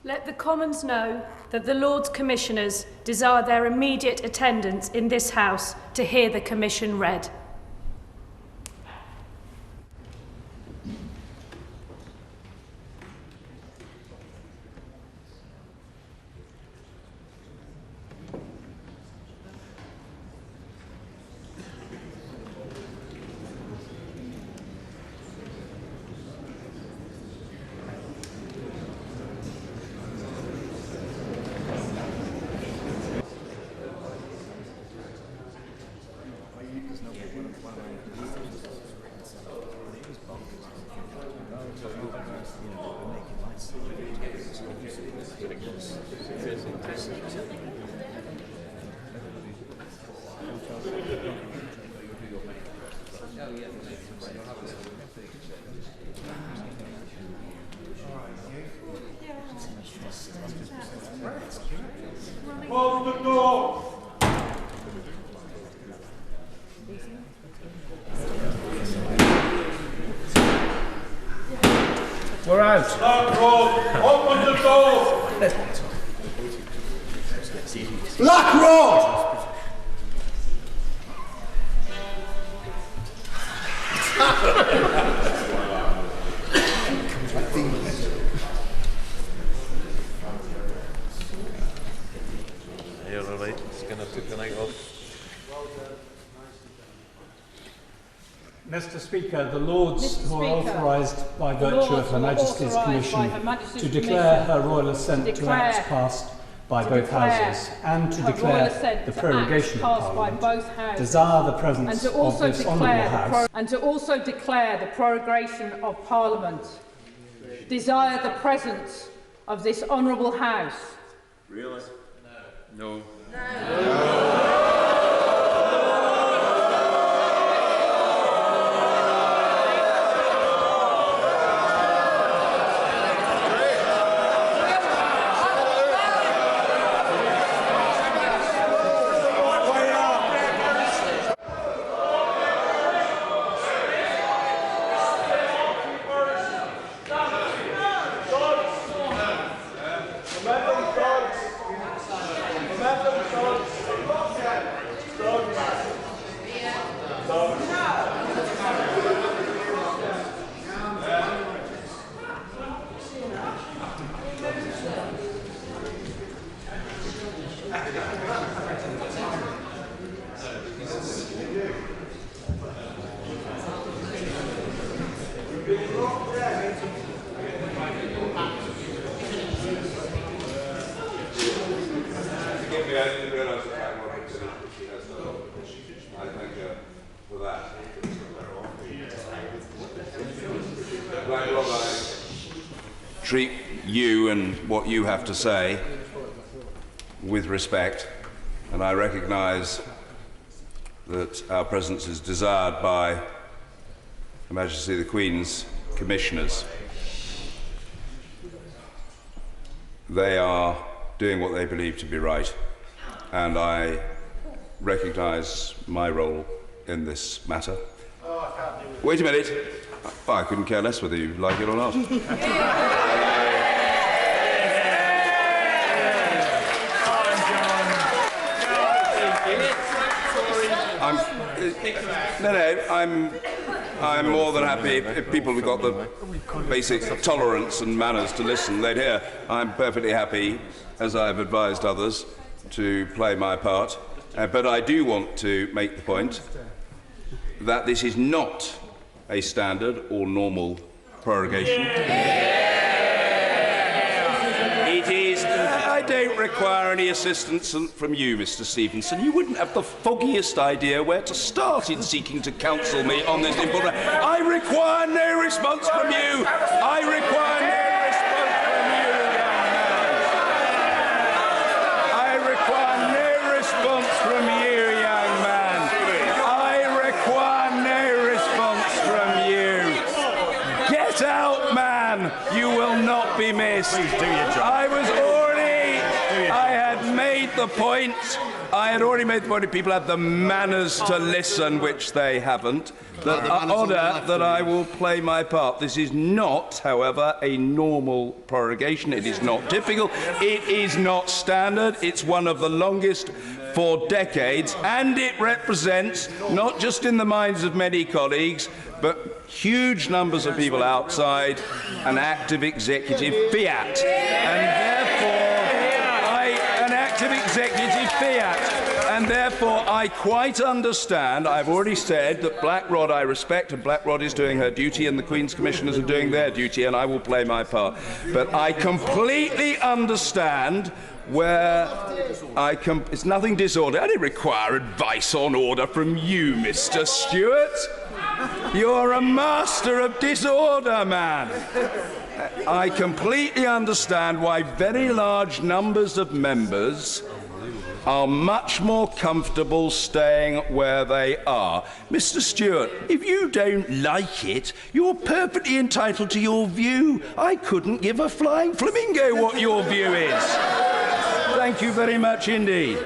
Let the Commons know that the Lords Commissioners desire their immediate attendance in this House to hear the Commission read. Close the door. We're out. Blackrock, open the door. Blackrock! You're all right. It's going to take the night off. Mr. Speaker, the Lords who are authorised by virtue of Her Majesty's Commission to declare her royal assent to acts passed by both Houses and to declare the prorogation of Parliament desire the presence of this Honourable House and to also declare the prorogation of Parliament desire the presence of this Honourable House. Really? No. Treat you and what you have to say with respect, and I recognise that our presence is desired by Her Majesty the Queen's Commissioners. They are doing what they believe to be right, and I recognise my role in this matter. Wait a minute. I couldn't care less whether you like it or not. I'm more than happy if people have got the basic tolerance and manners to listen, they'd hear. I'm perfectly happy, as I've advised others, to play my part. But I do want to make the point that this is not a standard or normal prorogation. It is. I don't require any assistance from you, Mr. Stevenson. You wouldn't have the foggiest idea where to start in seeking to counsel me on this important. I require no response from you. I require no response from you, young man. I require no response from you, young man. I require no response from you. Get out, man. You will not be missed. Please do your job. I had made the point I had already made the point if people have the manners to listen, which they haven't, that order that I will play my part. This is not, however, a normal prorogation. It is not typical. It is not standard. It's one of the longest for decades, and it represents, not just in the minds of many colleagues, but huge numbers of people outside, an act of executive fiat. And therefore, I quite understand. I've already said that Black Rod I respect, and Black Rod is doing her duty, and the Queen's Commissioners are doing their duty, and I will play my part. But I completely understand where it's nothing disorderly. I didn't require advice on order from you, Mr. Stewart. You're a master of disorder, man. I completely understand why very large numbers of members are much more comfortable staying where they are. Mr. Stewart, if you don't like it, you're perfectly entitled to your view. I couldn't give a flying flamingo what your view is. Thank you very much indeed.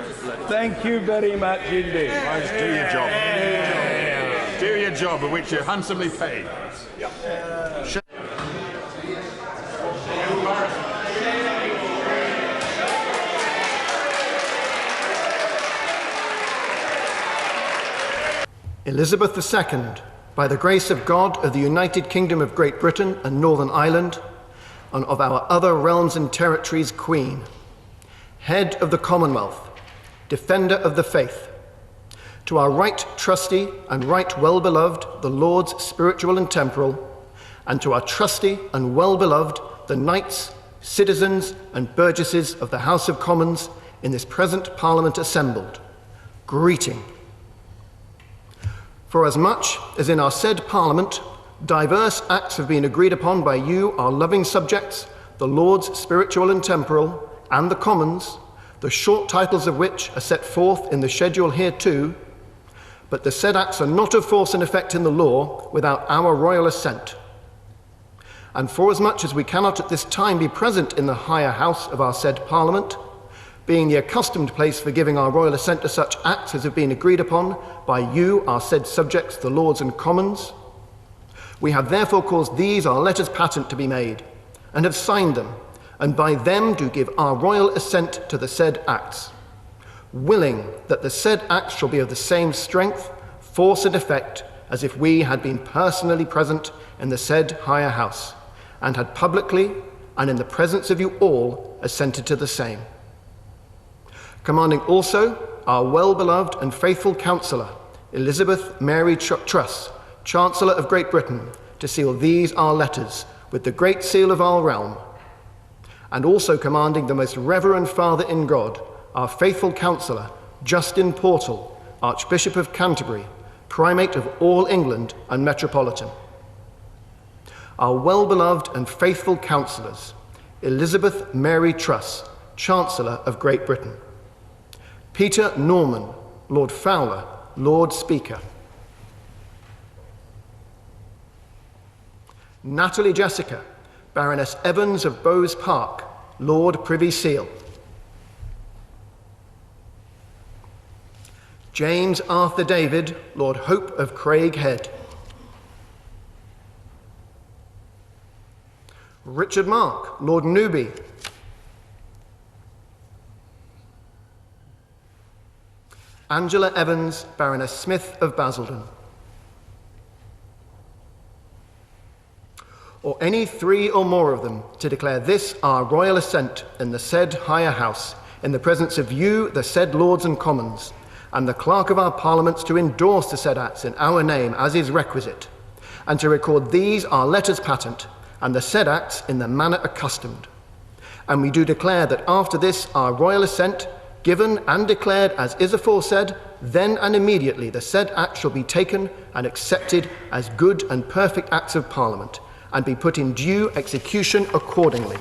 Thank you very much indeed. Right, do your job. Do your job, of which you're handsomely paid. Elizabeth II, by the grace of God of the United Kingdom of Great Britain and Northern Ireland, and of our other realms and territories, Queen, Head of the Commonwealth, Defender of the Faith, to our right trusty and right well-beloved, the Lords spiritual and temporal, and to our trusty and well-beloved, the knights, citizens and burgesses of the House of Commons in this present Parliament assembled, greeting. For as much as in our said Parliament, diverse acts have been agreed upon by you, our loving subjects, the Lords spiritual and temporal, and the Commons, the short titles of which are set forth in the schedule hereto, but the said acts are not of force and effect in the law without our royal assent. And forasmuch as we cannot at this time be present in the higher house of our said Parliament, being the accustomed place for giving our royal assent to such acts as have been agreed upon by you, our said subjects, the Lords and Commons, we have therefore caused these our letters patent to be made, and have signed them, and by them do give our royal assent to the said acts, willing that the said acts shall be of the same strength, force and effect as if we had been personally present in the said higher house, and had publicly and in the presence of you all assented to the same. Commanding also our well-beloved and faithful counsellor, Elizabeth Mary Truss, Chancellor of Great Britain, to seal these our letters with the great seal of our realm, and also commanding the most reverend Father in God, our faithful counsellor, Justin Portal, Archbishop of Canterbury, Primate of all England and Metropolitan. Our well-beloved and faithful counsellors, Elizabeth Mary Truss, Chancellor of Great Britain, Peter Norman, Lord Fowler, Lord Speaker, Natalie Jessica, Baroness Evans of Bowes Park, Lord Privy Seal, James Arthur David, Lord Hope of Craighead, Richard Mark, Lord Newby, Angela Evans, Baroness Smith of Basildon, or any three or more of them, to declare this our royal assent in the said higher house, in the presence of you, the said Lords and Commons, and the clerk of our parliaments, to endorse the said acts in our name as is requisite, and to record these our letters patent, and the said acts in the manner accustomed. And we do declare that after this our royal assent, given and declared as is aforesaid, then and immediately the said act shall be taken and accepted as good and perfect acts of Parliament, and be put in due execution accordingly.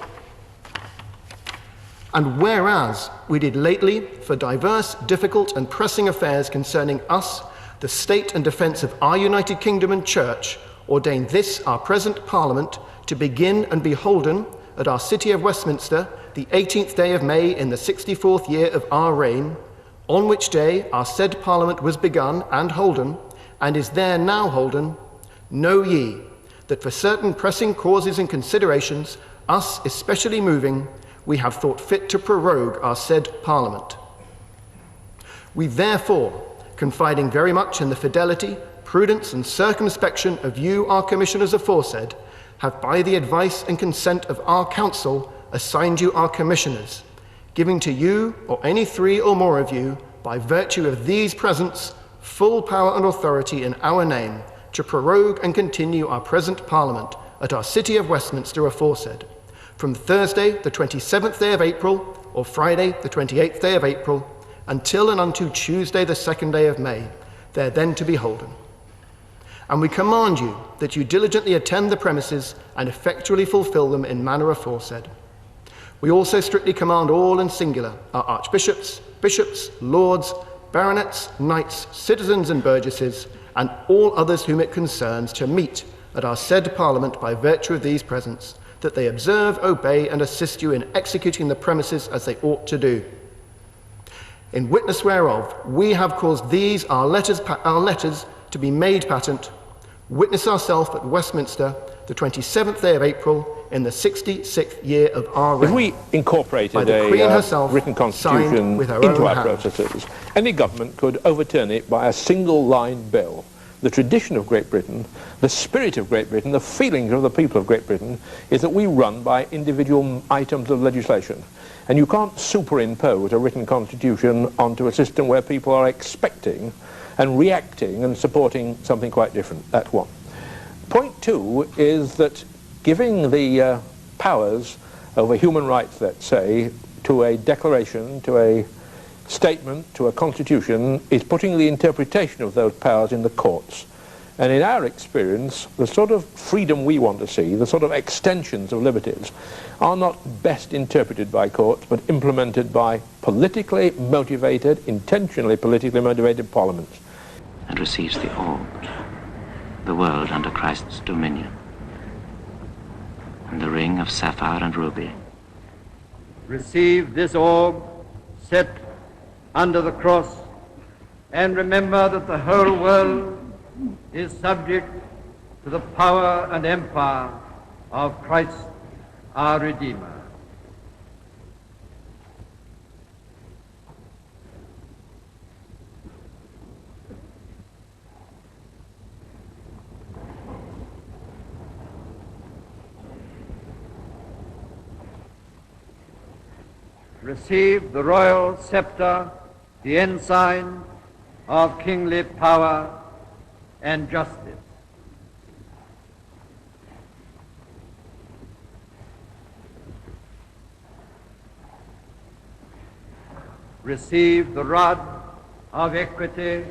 And whereas we did lately, for diverse, difficult and pressing affairs concerning us, the state and defence of our United Kingdom and Church, ordain this our present Parliament to begin and be holden at our city of Westminster, the 18th day of May in the 64th year of our reign, on which day our said Parliament was begun and holden, and is there now holden, know ye that for certain pressing causes and considerations, us especially moving, we have thought fit to prorogue our said Parliament. We therefore, confiding very much in the fidelity, prudence and circumspection of you, our commissioners aforesaid, have by the advice and consent of our council assigned you our commissioners, giving to you, or any 3 or more of you, by virtue of these presents, full power and authority in our name, to prorogue and continue our present Parliament at our city of Westminster aforesaid, from Thursday the 27th day of April, or Friday the 28th day of April, until and unto Tuesday the 2nd day of May, there then to be holden. And we command you that you diligently attend the premises and effectually fulfill them in manner aforesaid. We also strictly command all in singular, our archbishops, bishops, lords, baronets, knights, citizens and burgesses, and all others whom it concerns, to meet at our said Parliament by virtue of these presents, that they observe, obey, and assist you in executing the premises as they ought to do. In witness whereof, we have caused these our letters to be made patent. Witness ourselves at Westminster, the 27th day of April, in the 66th year of our reign. If we incorporated a written constitution into our processes, any government could overturn it by a single-line bill. The tradition of Great Britain, the spirit of Great Britain, the feelings of the people of Great Britain is that we run by individual items of legislation. And you can't superimpose a written constitution onto a system where people are expecting and reacting and supporting something quite different. That's one. Point 2 is that giving the powers over human rights, let's say, to a declaration, to a statement, to a constitution, is putting the interpretation of those powers in the courts. And in our experience, the sort of freedom we want to see, the sort of extensions of liberties, are not best interpreted by courts, but implemented by politically motivated, intentionally politically motivated parliaments. And receives the orb, the world under Christ's dominion, and the ring of sapphire and ruby. Receive this orb set under the cross, and remember that the whole world is subject to the power and empire of Christ our Redeemer. Receive the royal scepter, the ensign of kingly power and justice. Receive the rod of equity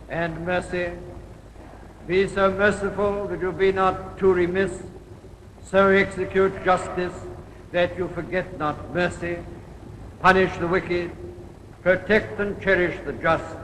and mercy. Be so merciful that you be not too remiss. So execute justice that you forget not mercy. Punish the wicked, protect and cherish the just.